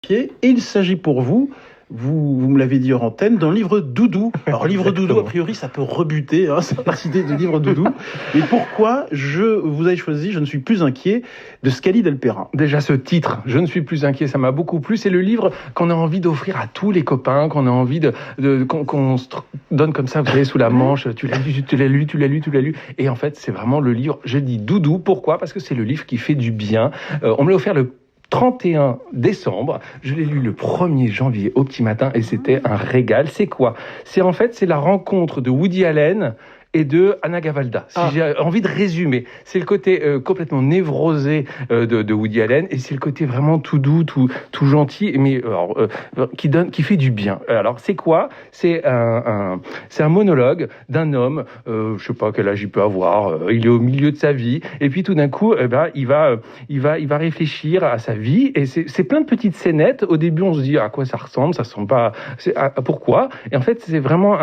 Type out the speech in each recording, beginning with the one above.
inquiet. Et il s'agit pour vous, vous me l'avez dit hors antenne, d'un livre doudou. Alors, livre doudou, a priori, ça peut rebuter, cette idée de livre doudou. Mais pourquoi vous avez choisi « Je ne suis plus inquiet » de Scali Del Pera? Déjà, ce titre, « Je ne suis plus inquiet », ça m'a beaucoup plu. C'est le livre qu'on a envie d'offrir à tous les copains, qu'on a envie qu'on se donne comme ça, vous savez, sous la manche. Tu l'as lu. Et en fait, c'est vraiment le livre, je dis doudou. Pourquoi? Parce que c'est le livre qui fait du bien. On me l'a offert le 31 décembre, je l'ai lu le 1er janvier au petit matin et c'était un régal. C'est quoi? C'est la rencontre de Woody Allen et de Anna Gavalda. Si j'ai envie de résumer, c'est le côté complètement névrosé de Woody Allen et c'est le côté vraiment tout doux, tout gentil, mais qui fait du bien. Alors c'est quoi? C'est un monologue d'un homme, je sais pas quel âge il peut avoir, il est au milieu de sa vie et puis tout d'un coup, il va réfléchir à sa vie et c'est plein de petites scénettes. Au début, on se dit à quoi ça ressemble pas, pourquoi? Et en fait, c'est vraiment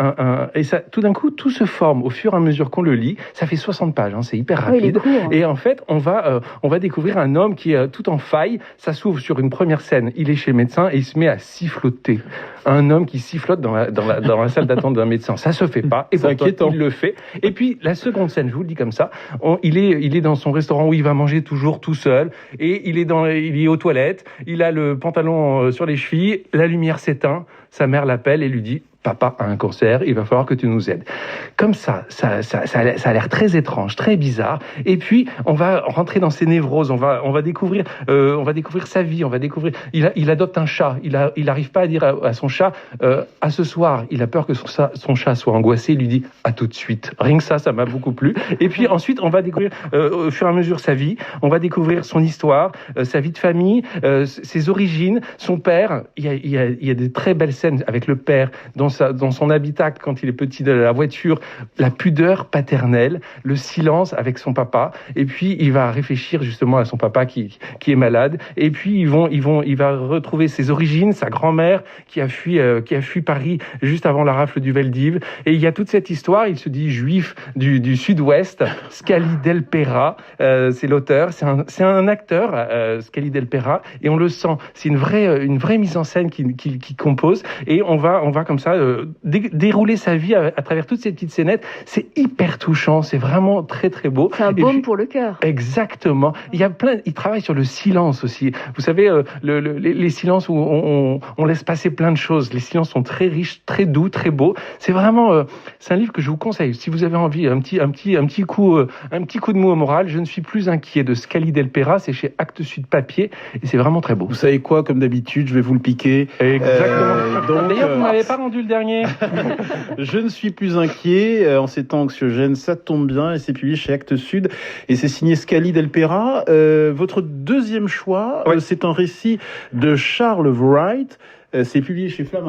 et ça, tout d'un coup, tout se forme au fur et à mesure qu'on le lit. Ça fait 60 pages, c'est hyper rapide. Et en fait, on va découvrir un homme qui est tout en faille. Ça s'ouvre sur une première scène. Il est chez le médecin et il se met à siffloter. Un homme qui sifflote dans la salle d'attente d'un médecin. Ça se fait pas. Et pourtant, il le fait. Et puis, la seconde scène, je vous le dis comme ça, il est dans son restaurant où il va manger toujours tout seul. Et il est aux toilettes. Il a le pantalon sur les chevilles. La lumière s'éteint. Sa mère l'appelle et lui dit: papa a un cancer, il va falloir que tu nous aides. Comme ça a l'air très étrange, très bizarre. Et puis, on va rentrer dans ses névroses, on va découvrir sa vie, il adopte un chat, il n'arrive pas à dire à son chat, à ce soir, il a peur que son chat soit angoissé, il lui dit, à tout de suite. Rien que ça m'a beaucoup plu. Et puis ensuite, on va découvrir au fur et à mesure sa vie, on va découvrir son histoire, sa vie de famille, ses origines, son père. Il y a des très belles scènes avec le père, dans son habitacle quand il est petit, de la voiture, la pudeur paternelle, le silence avec son papa, et puis il va réfléchir justement à son papa qui est malade, et puis il va retrouver ses origines, sa grand-mère qui a fui Paris juste avant la rafle du Veldiv, et il y a toute cette histoire. Il se dit juif du sud-ouest. Scali Del Pera, c'est l'auteur, c'est un acteur, Scali Del Pera, et on le sent, c'est une vraie mise en scène qui compose, et on va comme ça dérouler sa vie à travers toutes ces petites scénettes. C'est hyper touchant, c'est vraiment très très beau. C'est un baume pour le cœur. Exactement. Il travaille sur le silence aussi. Vous savez, les silences où on laisse passer plein de choses. Les silences sont très riches, très doux, très beaux. C'est vraiment, c'est un livre que je vous conseille. Si vous avez envie, un petit coup de mou au moral, Je ne suis plus inquiet de Scali Del Pera, c'est chez Actes Sud Papier et c'est vraiment très beau. Vous savez quoi, comme d'habitude, je vais vous le piquer. Exactement. D'ailleurs, vous m'avez pas rendu le dernier. Je ne suis plus inquiet. En ces temps anxiogènes, ça tombe bien. Et c'est publié chez Actes Sud. Et c'est signé Scali Del Pera. Votre deuxième choix, c'est un récit de Charles Wright. C'est publié chez Flammarion.